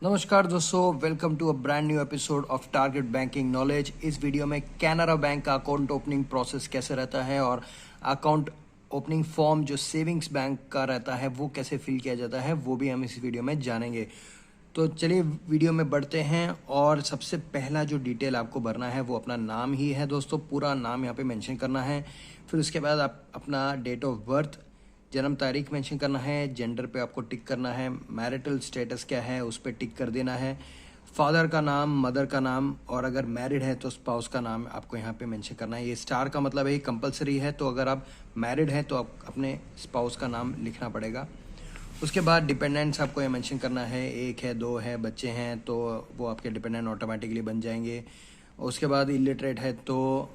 नमस्कार दोस्तों, welcome to a brand new episode of Target Banking Knowledge. इस video में कैनरा बैंक का अकाउंट ओपनिंग प्रोसेस कैसे रहता है और अकाउंट ओपनिंग फॉर्म जो सेविंग्स बैंक का रहता है वो कैसे फिल किया जाता है वो भी हम इस वीडियो में जानेंगे। तो चलिए वीडियो में बढ़ते हैं। और सबसे पहला जो डिटेल आपको भरना है वो अपना नाम ही है दोस्तों, पूरा नाम यहाँ पे मेंशन करना है। फिर उसके बाद आप अपना डेट ऑफ बर्थ, जन्म तारीख मेंशन करना है। जेंडर पे आपको टिक करना है। मैरिटल स्टेटस क्या है उस पर टिक कर देना है। फादर का नाम, मदर का नाम, और अगर मैरिड है तो स्पाउस का नाम आपको यहाँ पे मेंशन करना है। ये स्टार का मतलब है कंपलसरी है, तो अगर आप मैरिड हैं तो आप अपने स्पाउस का नाम लिखना पड़ेगा। उसके बाद डिपेंडेंट्स आपको ये मेंशन करना है, एक है, दो है, बच्चे हैं तो वो आपके डिपेंडेंट ऑटोमेटिकली बन जाएंगे। उसके बाद इलिटरेट है तो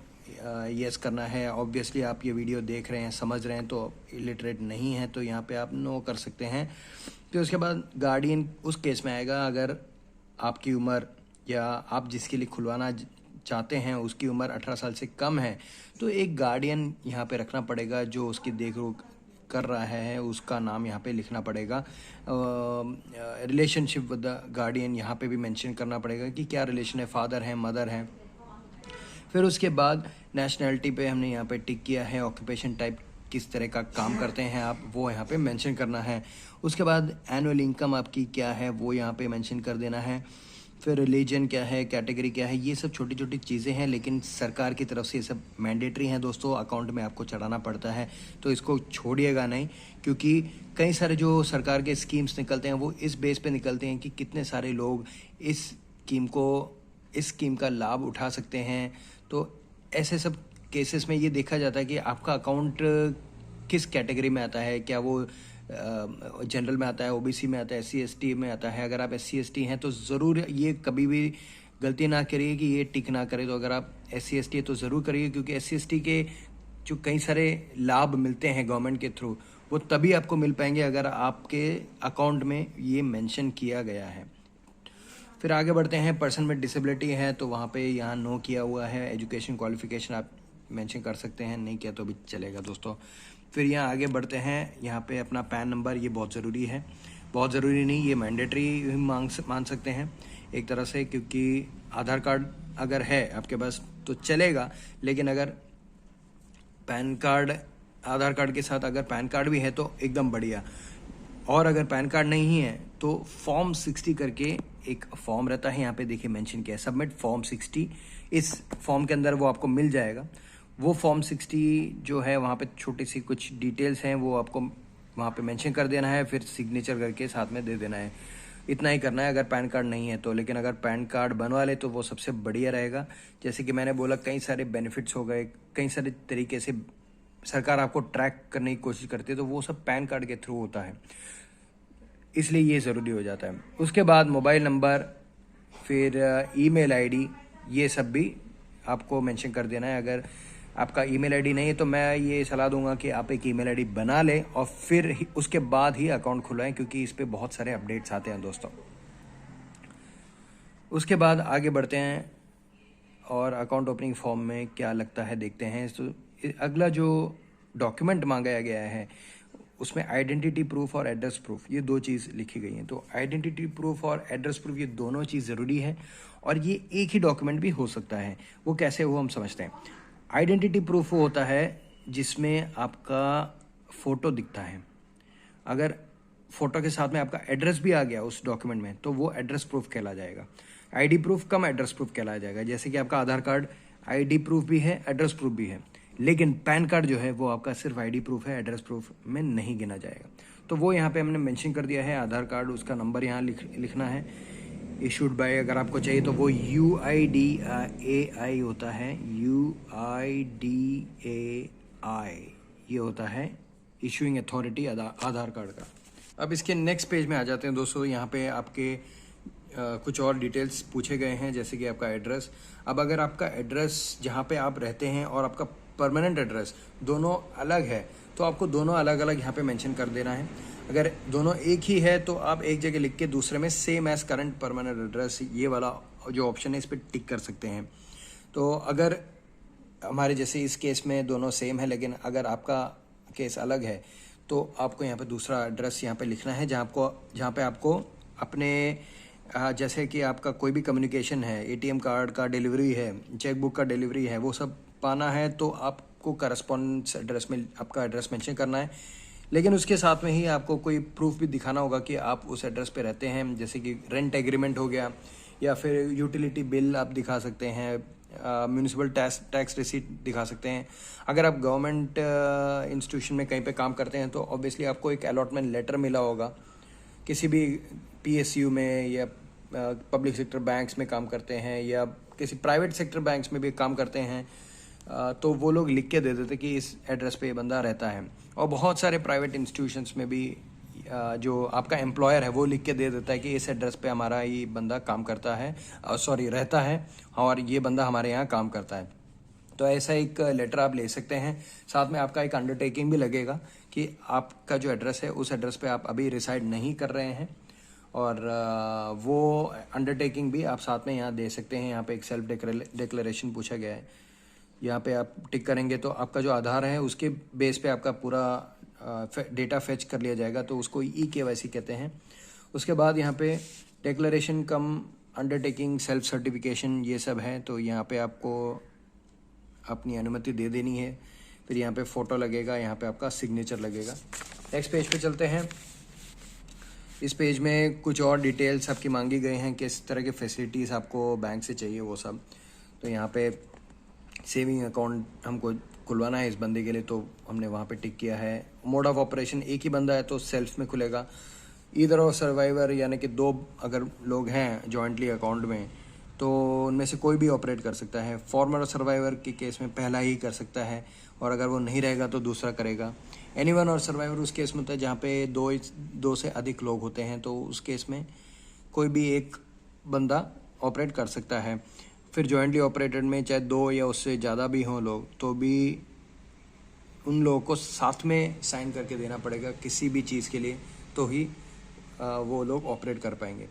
यस करना है। ऑब्वियसली आप ये वीडियो देख रहे हैं, समझ रहे हैं, तो इलिटरेट नहीं है तो यहाँ पे आप नो कर सकते हैं। फिर उसके बाद गार्डियन उस केस में आएगा अगर आपकी उम्र या आप जिसके लिए खुलवाना चाहते हैं उसकी उम्र 18 साल से कम है, तो एक गार्डियन यहाँ पे रखना पड़ेगा जो उसकी देख रेख कर रहा है, उसका नाम यहाँ पे लिखना पड़ेगा। रिलेशनशिप विद द गार्डियन यहाँ पे भी मेंशन करना पड़ेगा कि क्या रिलेशन है, फादर है, मदर है। फिर उसके बाद नेशनैलिटी पे हमने यहाँ पे टिक किया है। ऑक्यूपेशन टाइप, किस तरह का काम करते हैं आप, वो यहाँ पे मेंशन करना है। उसके बाद एनुअल इनकम आपकी क्या है वो यहाँ पे मेंशन कर देना है। फिर रिलीजन क्या है, कैटेगरी क्या है, ये सब छोटी छोटी चीज़ें हैं, लेकिन सरकार की तरफ से ये सब मैंडेटरी हैं दोस्तों, अकाउंट में आपको चढ़ाना पड़ता है, तो इसको छोड़िएगा नहीं। क्योंकि कई सारे जो सरकार के स्कीम्स निकलते हैं वो इस बेस पे निकलते हैं कि कितने सारे लोग इस स्कीम का लाभ उठा सकते हैं। तो ऐसे सब केसेस में ये देखा जाता है कि आपका अकाउंट किस कैटेगरी में आता है, क्या वो जनरल में आता है, ओबीसी में आता है, एससी एसटी में आता है। अगर आप एससी एसटी हैं तो ज़रूर ये कभी भी गलती ना करिए कि ये टिक ना करें। तो अगर आप एससी एसटी है तो ज़रूर करिए, क्योंकि एससी एसटी के जो कई सारे लाभ मिलते हैं गवर्नमेंट के थ्रू, वो तभी आपको मिल पाएंगे अगर आपके अकाउंट में ये मेंशन किया गया है। फिर आगे बढ़ते हैं। पर्सन में डिसेबिलिटी है तो वहाँ पे यहाँ नो किया हुआ है। एजुकेशन क्वालिफिकेशन आप मेंशन कर सकते हैं, नहीं किया तो भी चलेगा दोस्तों। फिर यहाँ आगे बढ़ते हैं। यहाँ पे अपना पैन नंबर, ये बहुत ज़रूरी है। बहुत ज़रूरी नहीं, ये मैंडेटरी मान सकते हैं एक तरह से, क्योंकि आधार कार्ड अगर है आपके पास तो चलेगा, लेकिन अगर पैन कार्ड, आधार कार्ड के साथ अगर पैन कार्ड भी है तो एकदम बढ़िया। और अगर पैन कार्ड नहीं है तो फॉर्म 60 करके एक फॉर्म रहता है, यहाँ पे देखिए मेंशन किया है, सबमिट फॉर्म 60। इस फॉर्म के अंदर वो आपको मिल जाएगा। वो फॉर्म 60 जो है वहाँ पे छोटी सी कुछ डिटेल्स हैं, वो आपको वहाँ पे मेंशन कर देना है, फिर सिग्नेचर करके साथ में दे देना है। इतना ही करना है अगर पैन कार्ड नहीं है तो। लेकिन अगर पैन कार्ड बनवा ले तो वो सबसे बढ़िया रहेगा। जैसे कि मैंने बोला, कई सारे बेनिफिट्स हो गए, कई सारे तरीके से सरकार आपको ट्रैक करने की कोशिश करती है, तो वो सब पैन कार्ड के थ्रू होता है, इसलिए ये ज़रूरी हो जाता है। उसके बाद मोबाइल नंबर, फिर ईमेल आईडी, ये सब भी आपको मेंशन कर देना है। अगर आपका ईमेल आईडी नहीं है तो मैं ये सलाह दूंगा कि आप एक ईमेल आईडी बना लें और फिर उसके बाद ही अकाउंट खुलवाएं, क्योंकि इस पर बहुत सारे अपडेट्स आते हैं दोस्तों। उसके बाद आगे बढ़ते हैं और अकाउंट ओपनिंग फॉर्म में क्या लगता है देखते हैं। तो अगला जो डॉक्यूमेंट मांगा गया है उसमें आइडेंटिटी प्रूफ और एड्रेस प्रूफ, ये दो चीज़ लिखी गई हैं। तो आइडेंटिटी प्रूफ और एड्रेस प्रूफ, ये दोनों चीज़ ज़रूरी है, और ये एक ही डॉक्यूमेंट भी हो सकता है। वो कैसे, वो हम समझते हैं। आइडेंटिटी प्रूफ वो होता है जिसमें आपका फ़ोटो दिखता है। अगर फ़ोटो के साथ में आपका एड्रेस भी आ गया उस डॉक्यूमेंट में तो वो एड्रेस प्रूफ कहला जाएगा। आईडी प्रूफ कम एड्रेस प्रूफ कहलाया जाएगा। जैसे कि आपका आधार कार्ड आईडी प्रूफ भी है, एड्रेस प्रूफ भी है, लेकिन पैन कार्ड जो है वो आपका सिर्फ आईडी प्रूफ है, एड्रेस प्रूफ में नहीं गिना जाएगा। तो वो यहाँ पे हमने मेंशन कर दिया है। आधार कार्ड, उसका नंबर यहाँ लिखना है। इशूड बाय अगर आपको चाहिए तो वो UIDAI होता है, UIDAI ये होता है इशूइंग अथॉरिटी आधार कार्ड का। अब इसके नेक्स्ट पेज में आ जाते हैं दोस्तों। यहाँ पे आपके कुछ और डिटेल्स पूछे गए हैं, जैसे कि आपका एड्रेस। अब अगर आपका एड्रेस जहाँ पे आप रहते हैं और आपका परमानेंट एड्रेस दोनों अलग है तो आपको दोनों अलग अलग यहाँ पे मेंशन कर देना है। अगर दोनों एक ही है तो आप एक जगह लिख के दूसरे में same as current permanent address, ये वाला जो ऑप्शन है इस पर टिक कर सकते हैं। तो अगर हमारे जैसे इस केस में दोनों सेम है, लेकिन अगर आपका केस अलग है तो आपको यहाँ पे दूसरा एड्रेस यहाँ पे लिखना है, जहाँ पे आपको अपने जैसे कि आपका कोई भी कम्युनिकेशन है, एटीएम कार्ड का डिलीवरी है, चेकबुक का डिलीवरी है, वो सब पाना है तो आपको करस्पॉन्डेंस एड्रेस में आपका एड्रेस मेंशन करना है। लेकिन उसके साथ में ही आपको कोई प्रूफ भी दिखाना होगा कि आप उस एड्रेस पे रहते हैं, जैसे कि रेंट एग्रीमेंट हो गया या फिर यूटिलिटी बिल आप दिखा सकते हैं, म्यूनिसिपल टैक्स रिसीट दिखा सकते हैं। अगर आप गवर्नमेंट इंस्टीट्यूशन में कहीं पे काम करते हैं तो ऑब्वियसली आपको एक अलॉटमेंट लेटर मिला होगा। किसी भी पीएसयू में या पब्लिक सेक्टर बैंक्स में काम करते हैं या किसी प्राइवेट सेक्टर बैंक्स में भी काम करते हैं, तो वो लोग लिख के दे देते कि इस एड्रेस पे ये बंदा रहता है। और बहुत सारे प्राइवेट इंस्टीट्यूशंस में भी जो आपका एम्प्लॉयर है वो लिख के दे देता है कि इस एड्रेस पे हमारा ये बंदा काम करता है, रहता है, और ये बंदा हमारे यहाँ काम करता है। तो ऐसा एक लेटर आप ले सकते हैं। साथ में आपका एक अंडरटेकिंग भी लगेगा कि आपका जो एड्रेस है उस एड्रेस पे आप अभी रिसाइड नहीं कर रहे हैं, और वो अंडरटेकिंग भी आप साथ में यहाँ दे सकते हैं। यहाँ पे एक सेल्फ डिक्लेरेशन पूछा गया है, यहाँ पे आप टिक करेंगे तो आपका जो आधार है उसके बेस पे आपका पूरा डेटा फेच कर लिया जाएगा, तो उसको EKYC कहते हैं। उसके बाद यहाँ पे डिक्लेरेशन कम अंडरटेकिंग सेल्फ सर्टिफिकेशन ये सब है, तो यहाँ पे आपको अपनी अनुमति दे देनी है। फिर यहाँ पे फ़ोटो लगेगा, यहाँ पे आपका सिग्नेचर लगेगा। नेक्स्ट पेज पे चलते हैं। इस पेज में कुछ और डिटेल्स आपकी मांगी गई हैं, किस तरह के फैसिलिटीज़ आपको बैंक से चाहिए वो सब। तो यहाँ पे सेविंग अकाउंट हमको खुलवाना है इस बंदे के लिए, तो हमने वहाँ पे टिक किया है। मोड ऑफ ऑपरेशन एक ही बंदा है तो सेल्फ में खुलेगा। ईदर और सर्वाइवर यानी कि 2 अगर लोग हैं जॉइंटली अकाउंट में तो उनमें से कोई भी ऑपरेट कर सकता है। फॉर्मर और सर्वाइवर के केस में पहला ही कर सकता है, और अगर वो नहीं रहेगा तो दूसरा करेगा। एनीवन और सर्वाइवर उस केस में होता है जहाँ पे 2 से अधिक लोग होते हैं, तो उस केस में कोई भी एक बंदा ऑपरेट कर सकता है। फिर जॉइंटली ऑपरेटेड में चाहे 2 या उससे ज़्यादा भी हों लोग, तो भी उन लोगों को साथ में साइन करके देना पड़ेगा किसी भी चीज़ के लिए, तो ही वो लोग ऑपरेट कर पाएंगे।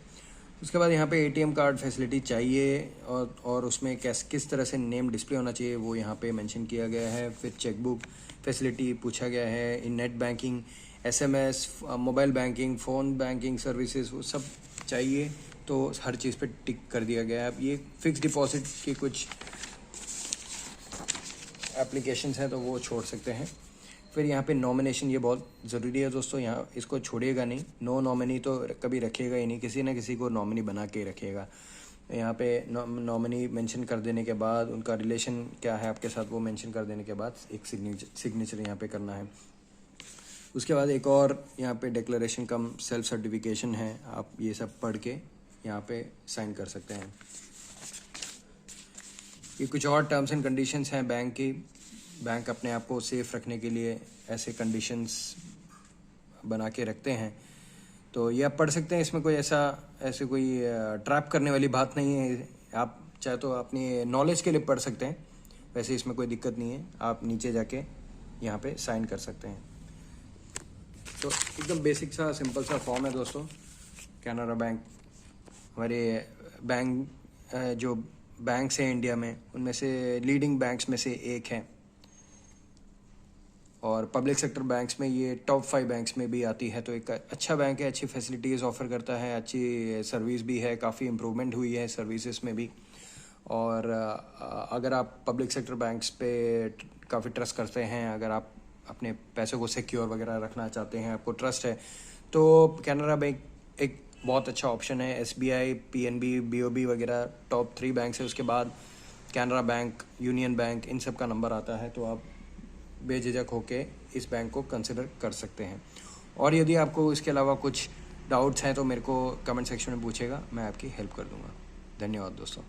उसके बाद यहाँ पे एटीएम कार्ड फैसिलिटी चाहिए, और उसमें किस तरह से नेम डिस्प्ले होना चाहिए वो यहाँ पे मेंशन किया गया है। फिर चेकबुक फैसिलिटी पूछा गया है। इन net banking, SMS, mobile banking, phone banking services वो सब चाहिए, तो हर चीज़ पे टिक कर दिया गया है। अब ये फिक्स डिपॉजिट की कुछ एप्लीकेशंस हैं तो वो छोड़ सकते हैं। फिर यहाँ पे नॉमिनेशन, ये बहुत ज़रूरी है दोस्तों, यहाँ इसको छोड़िएगा नहीं। नो नॉमिनी तो कभी रखिएगा ही नहीं, किसी ना किसी को नॉमिनी बना के रखिएगा। यहाँ पे नॉमिनी मेंशन कर देने के बाद उनका रिलेशन क्या है आपके साथ वो मेंशन कर देने के बाद एक सिग्नेचर यहाँ पे करना है। उसके बाद एक और यहाँ पे डिक्लेरेशन कम सेल्फ सर्टिफिकेशन है, आप ये सब पढ़ के यहाँ पे साइन कर सकते हैं। ये कुछ और टर्म्स एंड कंडीशंस हैं बैंक की। बैंक अपने आप को सेफ रखने के लिए ऐसे कंडीशंस बना के रखते हैं, तो ये आप पढ़ सकते हैं। इसमें कोई ऐसे कोई ट्रैप करने वाली बात नहीं है। आप चाहे तो अपनी नॉलेज के लिए पढ़ सकते हैं, वैसे इसमें कोई दिक्कत नहीं है। आप नीचे जाके यहाँ पे साइन कर सकते हैं। तो एकदम बेसिक सा सिंपल सा फॉर्म है दोस्तों। कैनरा बैंक हमारे बैंक जो बैंक्स हैं इंडिया में उनमें से लीडिंग बैंक्स में से एक है, और पब्लिक सेक्टर बैंक्स में ये टॉप 5 बैंक्स में भी आती है। तो एक अच्छा बैंक है, अच्छी फैसिलिटीज़ ऑफर करता है, अच्छी सर्विस भी है, काफ़ी इम्प्रूवमेंट हुई है सर्विसेज में भी। और अगर आप पब्लिक सेक्टर बैंक्स पे काफ़ी ट्रस्ट करते हैं, अगर आप अपने पैसों को सिक्योर वगैरह रखना चाहते हैं, आपको ट्रस्ट है, तो कैनरा बैंक एक बहुत अच्छा ऑप्शन है। SBI, PNB, BOB वगैरह टॉप 3 बैंक्स है। उसके बाद कैनरा बैंक, यूनियन बैंक, इन सब का नंबर आता है, तो आप बेझिझक होके इस बैंक को कंसिडर कर सकते हैं। और यदि आपको इसके अलावा कुछ डाउट्स हैं तो मेरे को कमेंट सेक्शन में पूछेगा, मैं आपकी हेल्प कर दूंगा। धन्यवाद दोस्तों।